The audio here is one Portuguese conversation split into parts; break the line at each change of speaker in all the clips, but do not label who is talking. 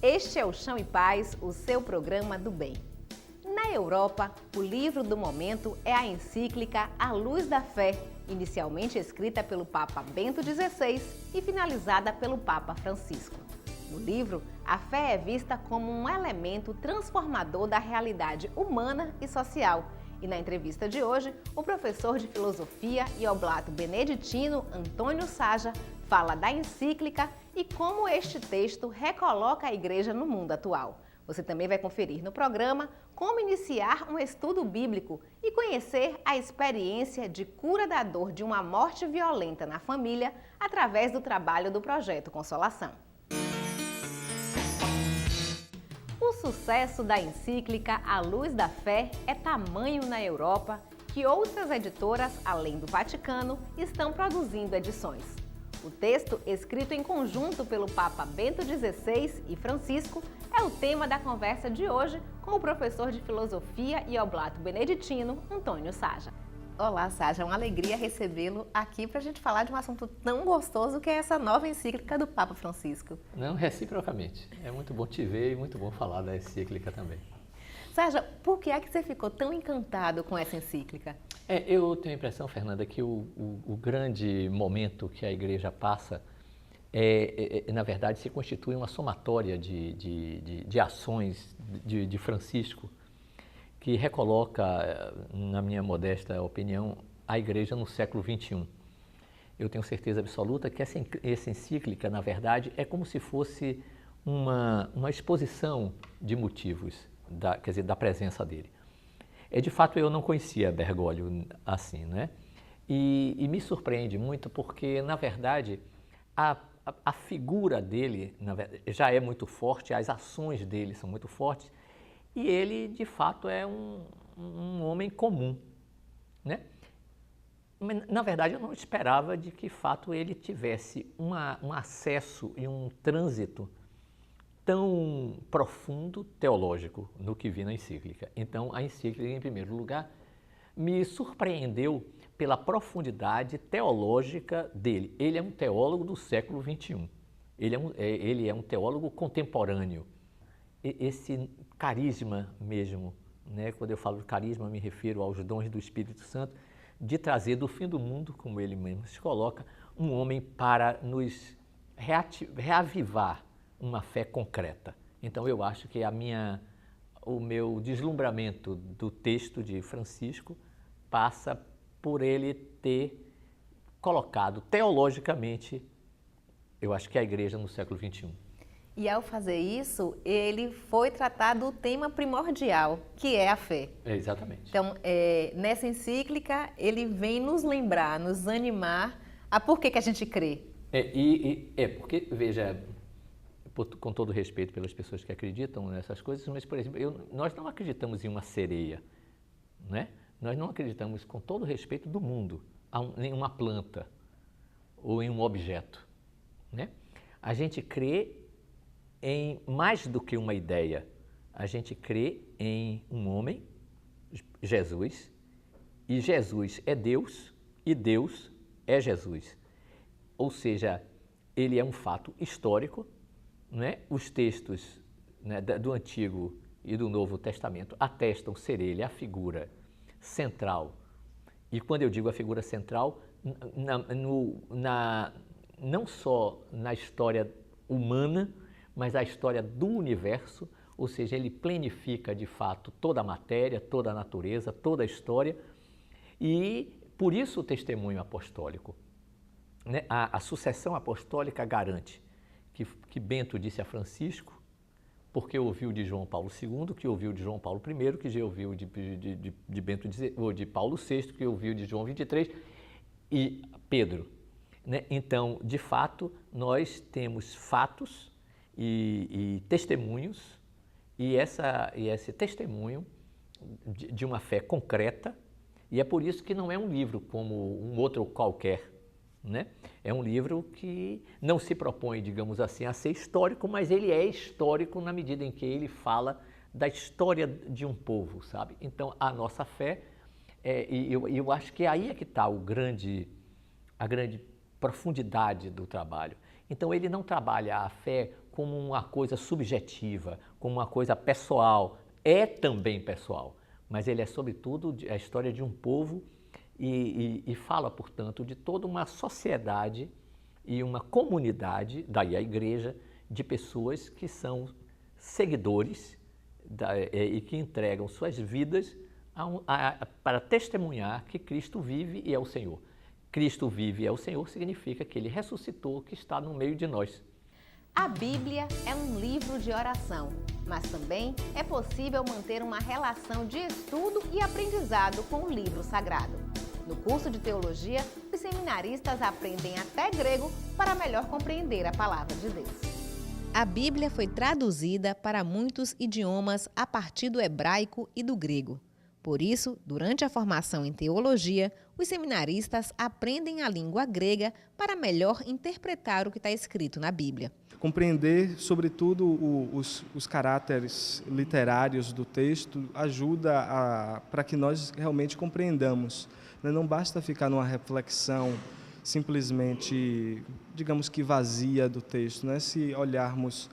Este é o Chão e Paz, o seu programa do bem. Na Europa, o livro do momento é a encíclica A Luz da Fé, inicialmente escrita pelo Papa Bento XVI e finalizada pelo Papa Francisco. No livro, a fé é vista como um elemento transformador da realidade humana e social. E na entrevista de hoje, o professor de filosofia e oblato beneditino Antônio Saja fala da encíclica e como este texto recoloca a Igreja no mundo atual. Você também vai conferir no programa como iniciar um estudo bíblico e conhecer a experiência de cura da dor de uma morte violenta na família através do trabalho do Projeto Consolação. O sucesso da encíclica A Luz da Fé é tamanho na Europa que outras editoras, além do Vaticano, estão produzindo edições. O texto, escrito em conjunto pelo Papa Bento XVI e Francisco, é o tema da conversa de hoje com o professor de filosofia e oblato beneditino, Antônio Saja. Olá, Saja, é uma alegria recebê-lo aqui para a gente falar de um assunto tão gostoso que é essa nova encíclica do Papa Francisco.
Não, reciprocamente. É muito bom te ver e muito bom falar da encíclica também.
Saja, por que é que você ficou tão encantado com essa encíclica?
Eu tenho a impressão, Fernanda, que o grande momento que a Igreja passa na verdade, se constitui uma somatória de ações de Francisco que recoloca, na minha modesta opinião, a Igreja no século XXI. Eu tenho certeza absoluta que essa encíclica, na verdade, é como se fosse uma exposição de motivos, da presença dele. De fato, eu não conhecia Bergoglio assim, né? E me surpreende muito porque, na verdade, a figura dele já é muito forte, as ações dele são muito fortes, e ele, de fato, é um homem comum, né? Na verdade, eu não esperava de que, de fato, ele tivesse um acesso e um trânsito tão profundo teológico no que vi na encíclica. Então, a encíclica, em primeiro lugar, me surpreendeu pela profundidade teológica dele. Ele é um teólogo do século XXI. Ele é um teólogo contemporâneo. Esse carisma mesmo, né? Quando eu falo de carisma, me refiro aos dons do Espírito Santo, de trazer do fim do mundo, como ele mesmo se coloca, um homem para nos reavivar uma fé concreta. Então eu acho que o meu deslumbramento do texto de Francisco passa por ele ter colocado teologicamente, eu acho que a Igreja no século XXI.
E ao fazer isso, ele foi tratar do tema primordial, que é a fé.
Exatamente.
Então, nessa encíclica, ele vem nos lembrar, nos animar a por que a gente crê.
Porque, veja, com todo respeito pelas pessoas que acreditam nessas coisas, mas, por exemplo, nós não acreditamos em uma sereia, né? Nós não acreditamos, com todo respeito do mundo, em uma planta ou em um objeto, né? A gente crê em mais do que uma ideia. A gente crê em um homem, Jesus, e Jesus é Deus e Deus é Jesus. Ou seja, ele é um fato histórico, né? Os textos, né, do Antigo e do Novo Testamento atestam ser ele a figura central. E quando eu digo a figura central, não só na história humana, mas a história do universo, ou seja, ele planifica de fato toda a matéria, toda a natureza, toda a história, e por isso o testemunho apostólico, né? A sucessão apostólica garante que Bento disse a Francisco, porque ouviu de João Paulo II, que ouviu de João Paulo I, que já ouviu de Paulo VI, que ouviu de João XXIII, e Pedro, né? Então, de fato, nós temos fatos e testemunhos, e esse testemunho de uma fé concreta, e é por isso que não é um livro como um outro qualquer, né? É um livro que não se propõe, digamos assim, a ser histórico, mas ele é histórico na medida em que ele fala da história de um povo, sabe? Então, a nossa fé, eu acho que aí é que está a grande profundidade do trabalho. Então ele não trabalha a fé como uma coisa subjetiva, como uma coisa pessoal. É também pessoal, mas ele é sobretudo a história de um povo e fala, portanto, de toda uma sociedade e uma comunidade, daí a igreja, de pessoas que são seguidores e que entregam suas vidas para testemunhar que Cristo vive e é o Senhor. Cristo vive e é o Senhor significa que Ele ressuscitou, que está no meio de nós.
A Bíblia é um livro de oração, mas também é possível manter uma relação de estudo e aprendizado com o livro sagrado. No curso de teologia, os seminaristas aprendem até grego para melhor compreender a palavra de Deus. A Bíblia foi traduzida para muitos idiomas a partir do hebraico e do grego. Por isso, durante a formação em teologia, os seminaristas aprendem a língua grega para melhor interpretar o que está escrito na Bíblia.
Compreender, sobretudo, os caráteres literários do texto ajuda para que nós realmente compreendamos. Não basta ficar numa reflexão simplesmente, digamos que vazia do texto, né? Se olharmos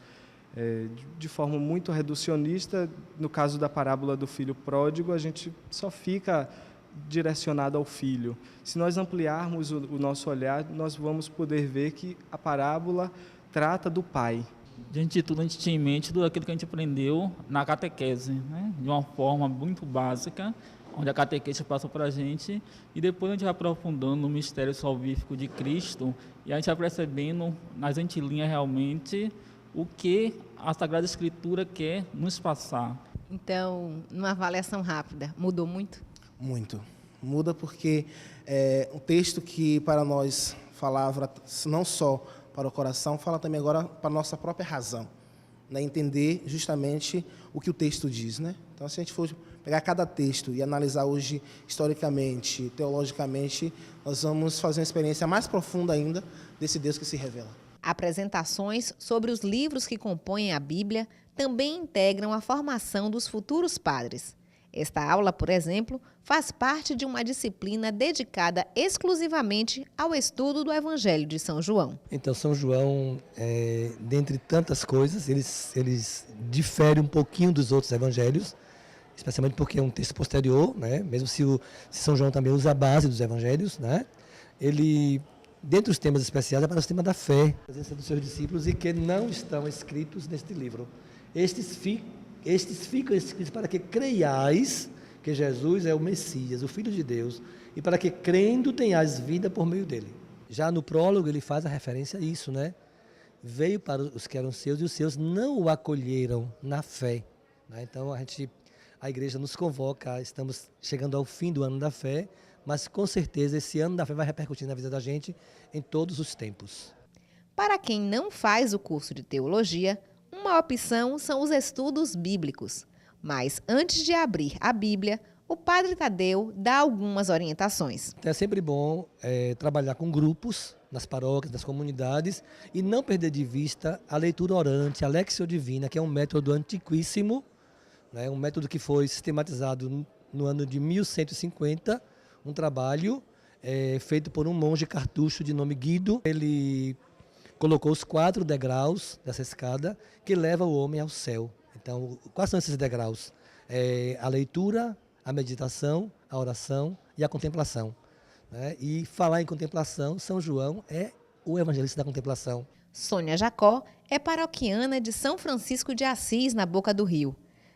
de forma muito reducionista, no caso da parábola do filho pródigo, a gente só fica direcionado ao filho. Se nós ampliarmos o nosso olhar, nós vamos poder ver que a parábola trata do pai.
Diante de tudo, a gente tinha em mente tudo aquilo que a gente aprendeu na catequese, né? De uma forma muito básica, onde a catequese passou para a gente, e depois a gente vai aprofundando no mistério salvífico de Cristo, e a gente vai percebendo nas entrelinhas realmente o que a Sagrada Escritura quer nos passar.
Então, numa avaliação rápida, mudou muito?
Muito. Muda porque é um texto que para nós falava não só para o coração, fala também agora para a nossa própria razão, né? Entender justamente o que o texto diz, né? Então, se a gente for pegar cada texto e analisar hoje historicamente, teologicamente, nós vamos fazer uma experiência mais profunda ainda desse Deus que se revela.
Apresentações sobre os livros que compõem a Bíblia também integram a formação dos futuros padres. Esta aula, por exemplo, faz parte de uma disciplina dedicada exclusivamente ao estudo do Evangelho de São João.
Então, São João, dentre tantas coisas, eles diferem um pouquinho dos outros evangelhos, especialmente porque é um texto posterior, né? Mesmo se São João também usa a base dos evangelhos, né? Ele, dentre os temas especiais, é para o tema da fé, a presença dos seus discípulos, e que não estão escritos neste livro. Estes ficam escritos para que creiais que Jesus é o Messias, o Filho de Deus, e para que crendo tenhais vida por meio dele. Já no prólogo ele faz a referência a isso, né? Veio para os que eram seus e os seus não o acolheram na fé, né? Então a igreja nos convoca, estamos chegando ao fim do ano da fé, mas com certeza esse ano da fé vai repercutir na vida da gente em todos os tempos.
Para quem não faz o curso de teologia, uma opção são os estudos bíblicos. Mas antes de abrir a Bíblia, o Padre Tadeu dá algumas orientações.
Então é sempre bom trabalhar com grupos nas paróquias, nas comunidades, e não perder de vista a leitura orante, a Lectio Divina, que é um método antiquíssimo, né, um método que foi sistematizado no ano de 1150, um trabalho feito por um monge cartucho de nome Guido. Ele colocou os 4 degraus dessa escada que leva o homem ao céu. Então, quais são esses degraus? A leitura, a meditação, a oração e a contemplação, né? E falar em contemplação, São João é o evangelista da contemplação.
Sônia Jacó é paroquiana de São Francisco de Assis, na Boca do Rio.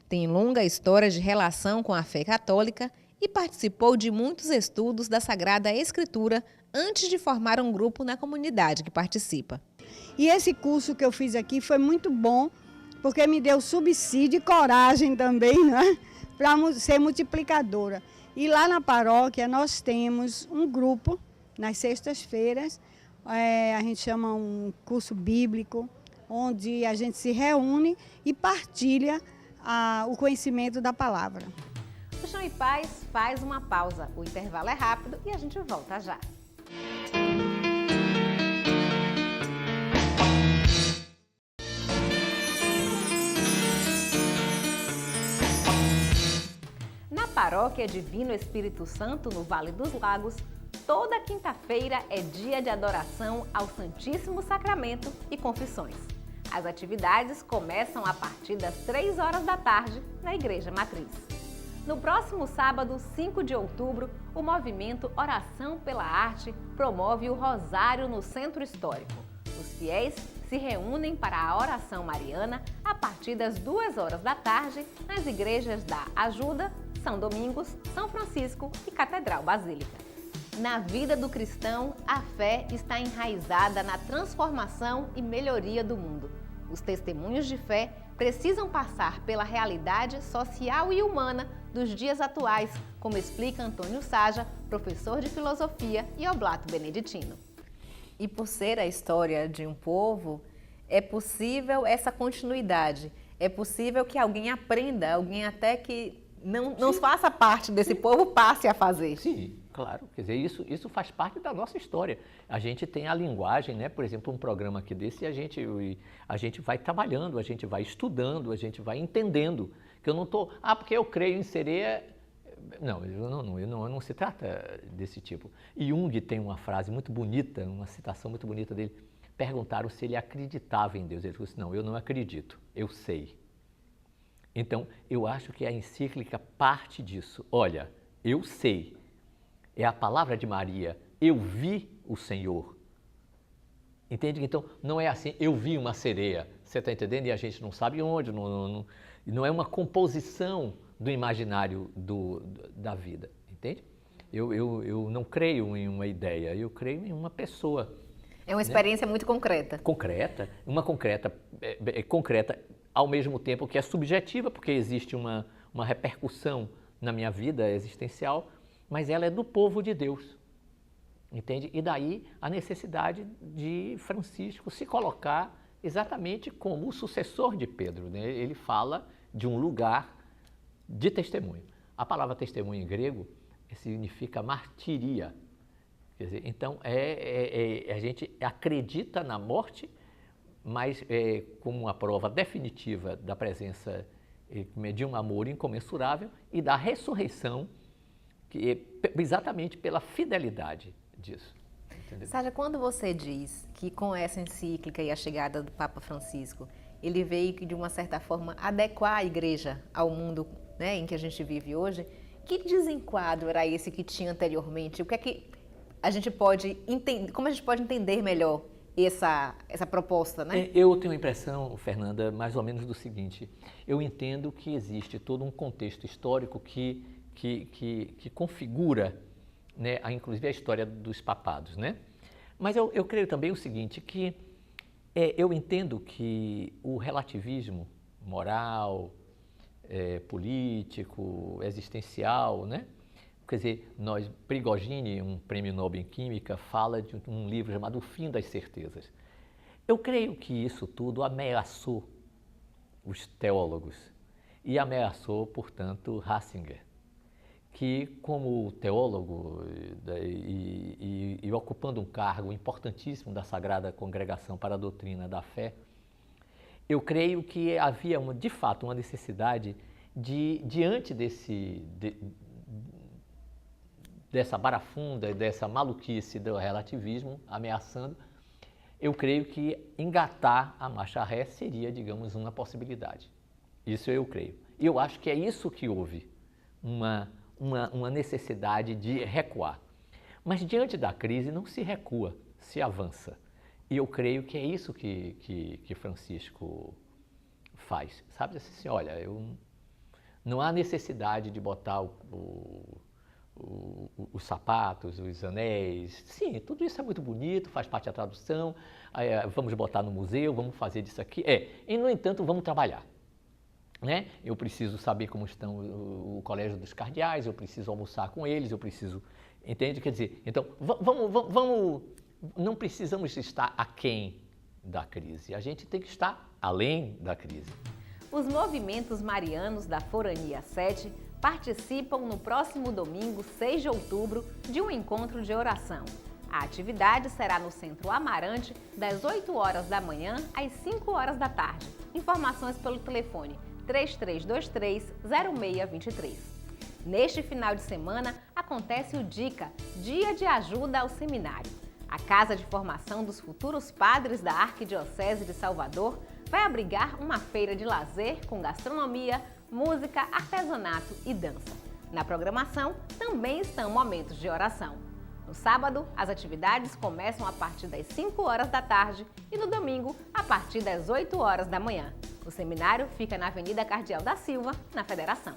Tem longa história de relação com a fé católica e participou de muitos estudos da Sagrada Escritura antes de formar um grupo na comunidade que participa.
E esse curso que eu fiz aqui foi muito bom, porque me deu subsídio e coragem também, né, para ser multiplicadora. E lá na paróquia nós temos um grupo, nas sextas-feiras, a gente chama um curso bíblico, onde a gente se reúne e partilha o conhecimento da palavra.
O Chão e Paz faz uma pausa. O intervalo é rápido e a gente volta já. Na Paróquia Divino Espírito Santo, no Vale dos Lagos, toda quinta-feira é dia de adoração ao Santíssimo Sacramento e confissões. As atividades começam a partir das 3 horas da tarde na Igreja Matriz. No próximo sábado, 5 de outubro, o movimento Oração pela Arte promove o Rosário no Centro Histórico. Os fiéis se reúnem para a oração mariana a partir das 2 horas da tarde nas igrejas da Ajuda, São Domingos, São Francisco e Catedral Basílica. Na vida do cristão, a fé está enraizada na transformação e melhoria do mundo. Os testemunhos de fé precisam passar pela realidade social e humana dos dias atuais, como explica Antônio Saja, professor de filosofia e oblato beneditino.
E por ser a história de um povo, é possível essa continuidade. É possível que alguém aprenda, alguém até que não faça parte desse povo passe a fazer.
Sim, claro. Quer dizer, isso faz parte da nossa história. A gente tem a linguagem, né? Por exemplo, um programa aqui desse, a gente vai trabalhando, a gente vai estudando, a gente vai entendendo. Que eu não estou... porque eu creio em sereia... Não se trata desse tipo. Jung tem uma frase muito bonita, uma citação muito bonita dele. Perguntaram se ele acreditava em Deus. Ele disse, não, eu não acredito, eu sei. Então, eu acho que a encíclica parte disso. Olha, eu sei. É a palavra de Maria, eu vi o Senhor. Entende? Então, não é assim, eu vi uma sereia. Você está entendendo? E a gente não sabe onde, não é uma composição do imaginário da vida, entende? Eu não creio em uma ideia, eu creio em uma pessoa.
É uma experiência muito concreta.
Concreta, concreta ao mesmo tempo que é subjetiva, porque existe uma repercussão na minha vida existencial, mas ela é do povo de Deus, entende? E daí a necessidade de Francisco se colocar exatamente como o sucessor de Pedro, né? Ele fala de um lugar de testemunho. A palavra testemunho em grego significa martiria. Quer dizer, então, a gente acredita na morte, mas como uma prova definitiva da presença de um amor incomensurável e da ressurreição, exatamente pela fidelidade disso. Entendeu?
Saja, quando você diz que com essa encíclica e a chegada do Papa Francisco, ele veio de uma certa forma adequar a igreja ao mundo, né, em que a gente vive hoje, que desenquadro era esse que tinha anteriormente? O que é que a gente pode entender, como a gente pode entender melhor essa proposta, né?
Eu tenho a impressão, Fernanda, mais ou menos do seguinte: eu entendo que existe todo um contexto histórico que configura, né, inclusive a história dos papados, né? Mas eu creio também o seguinte, que eu entendo que o relativismo moral, político, existencial, né? Quer dizer, Prigogine, um prêmio Nobel em Química, fala de um livro chamado O Fim das Certezas. Eu creio que isso tudo ameaçou os teólogos e ameaçou, portanto, Ratzinger, que como teólogo e ocupando um cargo importantíssimo da Sagrada Congregação para a Doutrina da Fé, eu creio que havia, de fato, uma necessidade diante dessa barafunda, dessa maluquice do relativismo ameaçando, eu creio que engatar a marcha ré seria, digamos, uma possibilidade. Isso eu creio. E eu acho que é isso que houve, uma necessidade de recuar. Mas diante da crise não se recua, se avança. E eu creio que é isso que Francisco faz. Sabe assim, olha, não há necessidade de botar os sapatos, os anéis. Sim, tudo isso é muito bonito, faz parte da tradução, vamos botar no museu, vamos fazer disso aqui. E, no entanto, vamos trabalhar. Né? Eu preciso saber como estão o colégio dos cardeais, eu preciso almoçar com eles, eu preciso... Entende? Quer dizer, então, vamos não precisamos estar aquém da crise, a gente tem que estar além da crise.
Os movimentos marianos da Forania 7 participam no próximo domingo, 6 de outubro, de um encontro de oração. A atividade será no Centro Amarante, das 8 horas da manhã às 5 horas da tarde. Informações pelo telefone 3323-0623. Neste final de semana, a acontece o DICA, Dia de Ajuda ao Seminário. A Casa de Formação dos Futuros Padres da Arquidiocese de Salvador vai abrigar uma feira de lazer com gastronomia, música, artesanato e dança. Na programação também estão momentos de oração. No sábado, as atividades começam a partir das 5 horas da tarde e no domingo, a partir das 8 horas da manhã. O seminário fica na Avenida Cardeal da Silva, na Federação.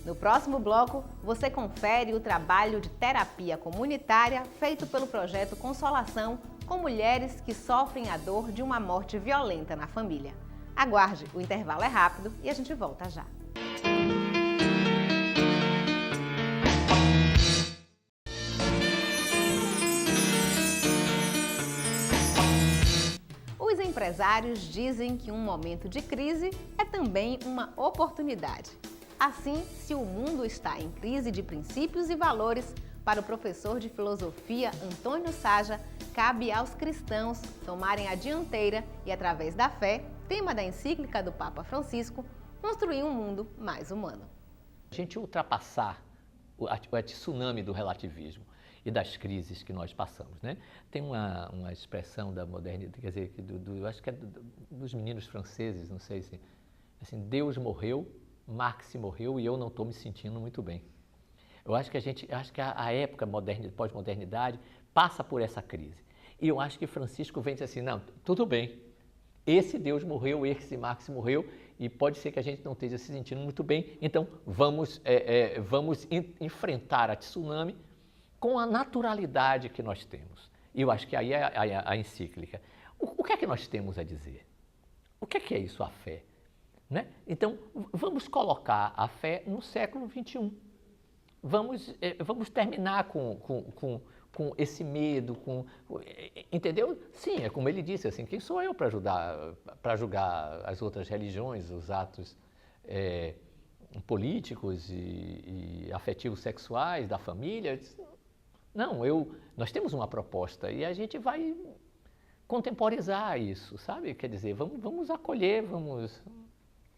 No próximo bloco, você confere o trabalho de terapia comunitária feito pelo projeto Consolação com mulheres que sofrem a dor de uma morte violenta na família. Aguarde, o intervalo é rápido e a gente volta já. Os empresários dizem que um momento de crise é também uma oportunidade. Assim, se o mundo está em crise de princípios e valores, para o professor de filosofia Antônio Saja, cabe aos cristãos tomarem a dianteira e, através da fé, tema da encíclica do Papa Francisco, construir um mundo mais humano.
A gente ultrapassar o tsunami do relativismo e das crises que nós passamos, né? Tem uma expressão da modernidade, quer dizer, acho que é dos meninos franceses, não sei se, assim, Deus morreu, Marx morreu e eu não estou me sentindo muito bem. Eu acho que a época pós-modernidade passa por essa crise. E eu acho que Francisco vem dizer assim, não, tudo bem, esse Deus morreu, esse Marx morreu e pode ser que a gente não esteja se sentindo muito bem, então vamos enfrentar a tsunami com a naturalidade que nós temos. E eu acho que aí é a encíclica. O que é que nós temos a dizer? O que é isso, a fé? Né? Então, vamos colocar a fé no século XXI. Vamos terminar com esse medo, entendeu? Sim, é como ele disse, assim, quem sou eu para julgar as outras religiões, os atos políticos e afetivos sexuais da família? Não, nós temos uma proposta e a gente vai contemporizar isso, sabe? Quer dizer, vamos acolher, vamos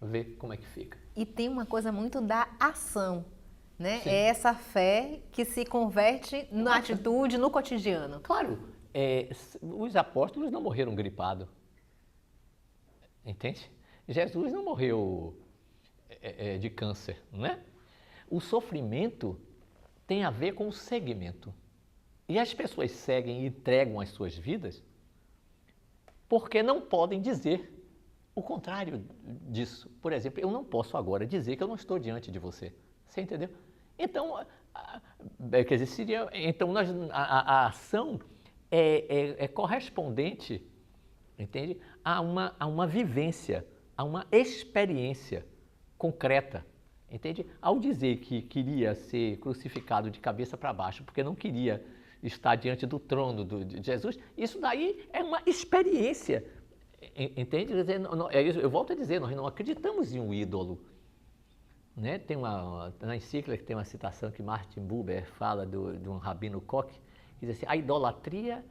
ver como é que fica.
E tem uma coisa muito da ação, né?
Sim.
É essa fé que se converte na atitude, no cotidiano.
Claro, os apóstolos não morreram gripados, entende? Jesus não morreu de câncer, não é? O sofrimento tem a ver com o seguimento. E as pessoas seguem e entregam as suas vidas porque não podem dizer o contrário disso. Por exemplo, eu não posso agora dizer que eu não estou diante de você. Você entendeu? Então, quer dizer, a ação é correspondente, entende? A uma vivência, a uma experiência concreta, entende? Ao dizer que queria ser crucificado de cabeça para baixo, porque não queria estar diante do trono de Jesus, isso daí é uma experiência. Entende? Eu volto a dizer, nós não acreditamos em um ídolo. Né? Na encíclica tem uma citação que Martin Buber fala de um rabino Koch, que diz assim, a idolatria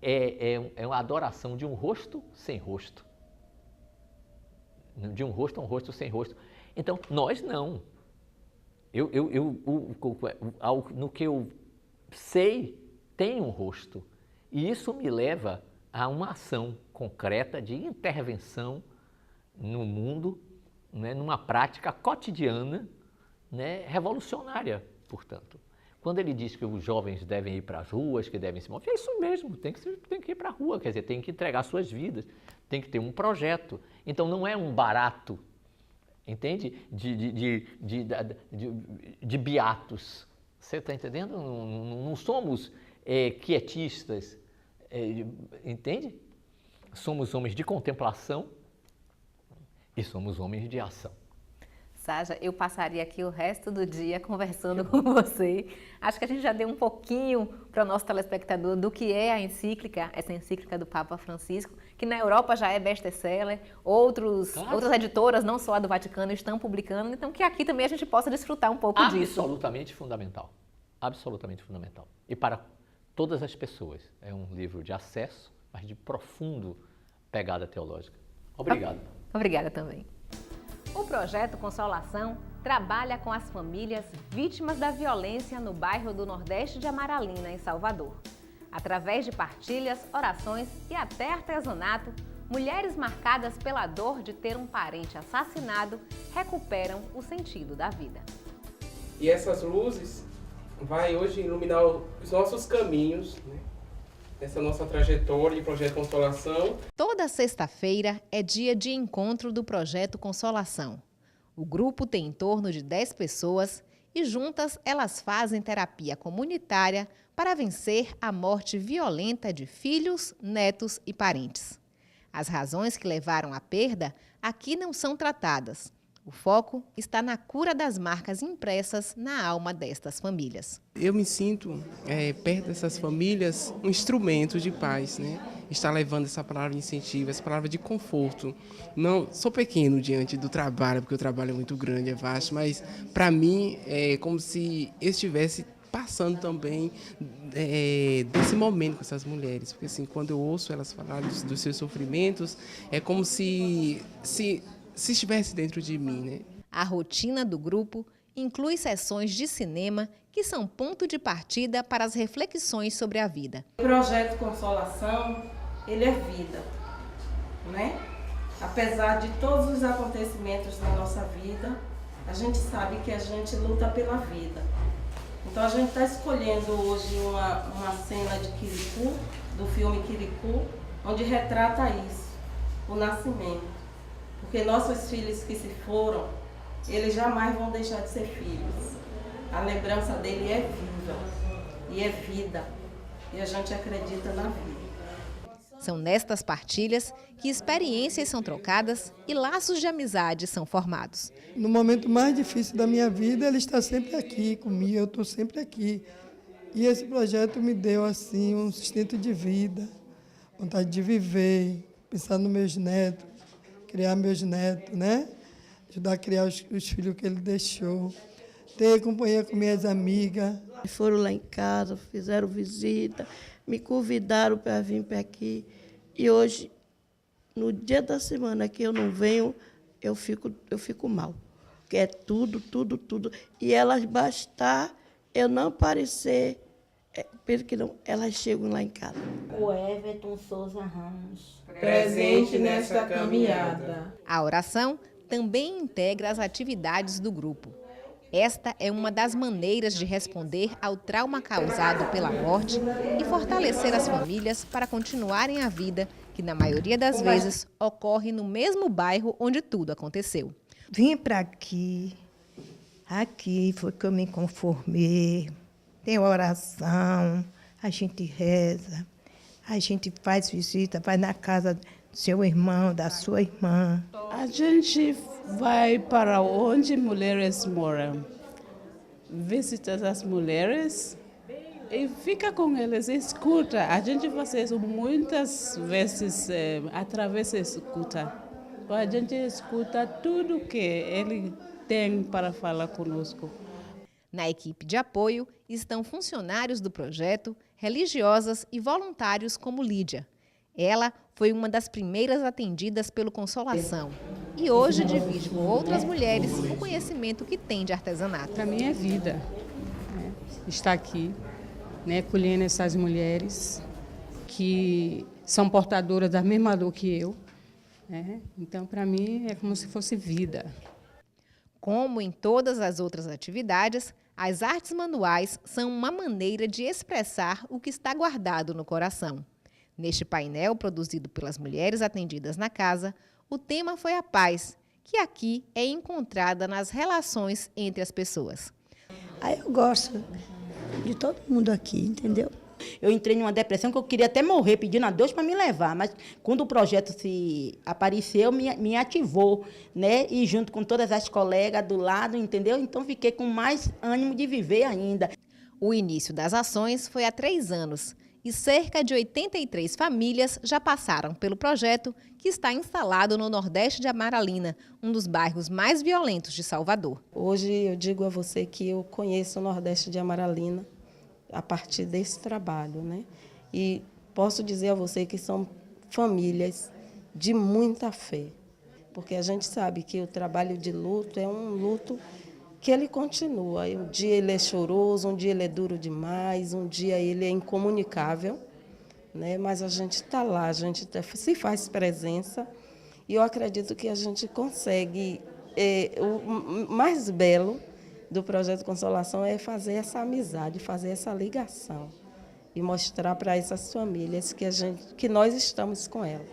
é uma adoração de um rosto sem rosto. De um rosto a um rosto sem rosto. Então, nós não. No que eu sei, tem um rosto. E isso me leva a uma ação concreta de intervenção no mundo, né, numa prática cotidiana, né, revolucionária, portanto. Quando ele diz que os jovens devem ir para as ruas, que devem se mover, é isso mesmo, tem que ir para a rua, quer dizer, tem que entregar suas vidas, tem que ter um projeto. Então não é um barato, entende? De beatos. Você está entendendo? Não somos quietistas, entende? Somos homens de contemplação e somos homens de ação.
Saja, eu passaria aqui o resto do dia conversando com você. Acho que a gente já deu um pouquinho para o nosso telespectador do que é a encíclica, essa encíclica do Papa Francisco, que na Europa já é best-seller, outras editoras, não só a do Vaticano, estão publicando, então que aqui também a gente possa desfrutar um pouco disso.
Absolutamente fundamental, absolutamente fundamental. E para todas as pessoas, é um livro de acesso, mas de profundo pegada teológica. Obrigado.
Obrigada também.
O projeto Consolação trabalha com as famílias vítimas da violência no bairro do Nordeste de Amaralina, em Salvador. Através de partilhas, orações e até artesanato, mulheres marcadas pela dor de ter um parente assassinado recuperam o sentido da vida.
E essas luzes vai hoje iluminar os nossos caminhos, né? Essa nossa trajetória de Projeto Consolação.
Toda sexta-feira é dia de encontro do Projeto Consolação. O grupo tem em torno de 10 pessoas e juntas elas fazem terapia comunitária para vencer a morte violenta de filhos, netos e parentes. As razões que levaram à perda aqui não são tratadas. O foco está na cura das marcas impressas na alma destas famílias.
Eu me sinto, perto dessas famílias, um instrumento de paz, né? Está levando essa palavra de incentivo, essa palavra de conforto. Não, sou pequeno diante do trabalho, porque o trabalho é muito grande, é vasto, mas para mim é como se eu estivesse passando também desse momento com essas mulheres. Porque assim, quando eu ouço elas falar dos seus sofrimentos, é como se estivesse dentro de mim, né?
A rotina do grupo inclui sessões de cinema que são ponto de partida para as reflexões sobre a vida.
O Projeto Consolação, ele é vida, né? Apesar de todos os acontecimentos da nossa vida, a gente sabe que a gente luta pela vida. Então a gente está escolhendo hoje uma cena de Quiricu, do filme Quiricu, onde retrata isso, o nascimento. Porque nossos filhos que se foram, eles jamais vão deixar de ser filhos. A lembrança dele é viva e é vida. E a gente acredita na vida.
São nestas partilhas que experiências são trocadas e laços de amizade são formados.
No momento mais difícil da minha vida, ele está sempre aqui comigo, eu estou sempre aqui. E esse projeto me deu assim um sustento de vida, vontade de viver, pensar nos meus netos, criar meus netos, né? Ajudar a criar os filhos que ele deixou. Ter companhia com minhas amigas.
Foram lá em casa, fizeram visita, me convidaram para vir para aqui. E hoje, no dia da semana que eu não venho, eu fico mal. Porque é tudo. E elas bastar eu não aparecer, porque não, elas chegam lá em casa.
O Everton Souza Ramos.
Presente nesta caminhada.
A oração também integra as atividades do grupo. Esta é uma das maneiras de responder ao trauma causado pela morte e fortalecer as famílias para continuarem a vida, que na maioria das vezes ocorre no mesmo bairro onde tudo aconteceu.
Vim para aqui foi que eu me conformei. Tem oração, a gente reza, a gente faz visita, vai na casa do seu irmão, da sua irmã.
A gente vai para onde mulheres moram, visita as mulheres e fica com elas, escuta. A gente faz isso muitas vezes através da escuta. A gente escuta tudo que ele tem para falar conosco.
Na equipe de apoio estão funcionários do projeto, religiosas e voluntários como Lídia. Ela foi uma das primeiras atendidas pelo Consolação e hoje divide com outras mulheres o conhecimento que tem de artesanato.
Para mim é vida, né? Estar aqui, né, colhendo essas mulheres que são portadoras da mesma dor que eu, né? Então, para mim, é como se fosse vida.
Como em todas as outras atividades, as artes manuais são uma maneira de expressar o que está guardado no coração. Neste painel, produzido pelas mulheres atendidas na casa, o tema foi a paz, que aqui é encontrada nas relações entre as pessoas.
Eu gosto de todo mundo aqui, entendeu?
Eu entrei numa depressão que eu queria até morrer, pedindo a Deus para me levar, mas quando o projeto se apareceu, me ativou, né? E junto com todas as colegas do lado, entendeu? Então fiquei com mais ânimo de viver ainda.
O início das ações foi há 3 anos. E cerca de 83 famílias já passaram pelo projeto, que está instalado no Nordeste de Amaralina, um dos bairros mais violentos de Salvador.
Hoje eu digo a você que eu conheço o Nordeste de Amaralina a partir desse trabalho, né? E posso dizer a você que são famílias de muita fé, porque a gente sabe que o trabalho de luto é um luto que ele continua. Um dia ele é choroso, um dia ele é duro demais, um dia ele é incomunicável, né? Mas a gente está lá, a gente se faz presença e eu acredito que a gente consegue. O mais belo do Projeto Consolação é fazer essa amizade, fazer essa ligação e mostrar para essas famílias que nós estamos com elas.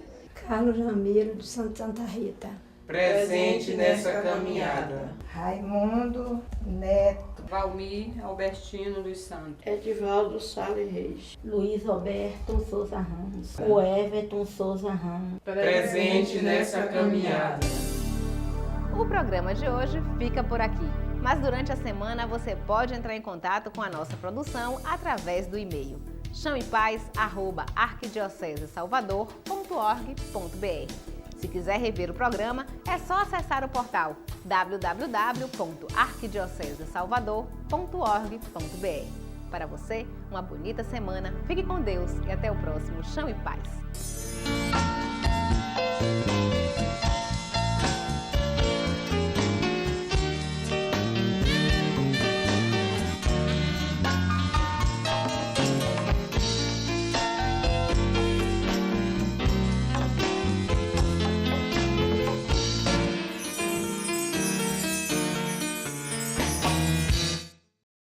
Carlos Ramiro, de Santa Rita.
Presente nessa caminhada.
Raimundo Neto.
Valmir Albertino dos Santos.
Edivaldo Salles Reis. Luiz Roberto Souza Ramos. O Everton Souza Ramos.
Presente nessa caminhada.
O programa de hoje fica por aqui, mas durante a semana você pode entrar em contato com a nossa produção através do e-mail champepaz@arquidiocesesalvador.org.br. Se quiser rever o programa, é só acessar o portal www.arquidiocesesalvador.org.br. Para você, uma bonita semana, fique com Deus e até o próximo Chão e Paz.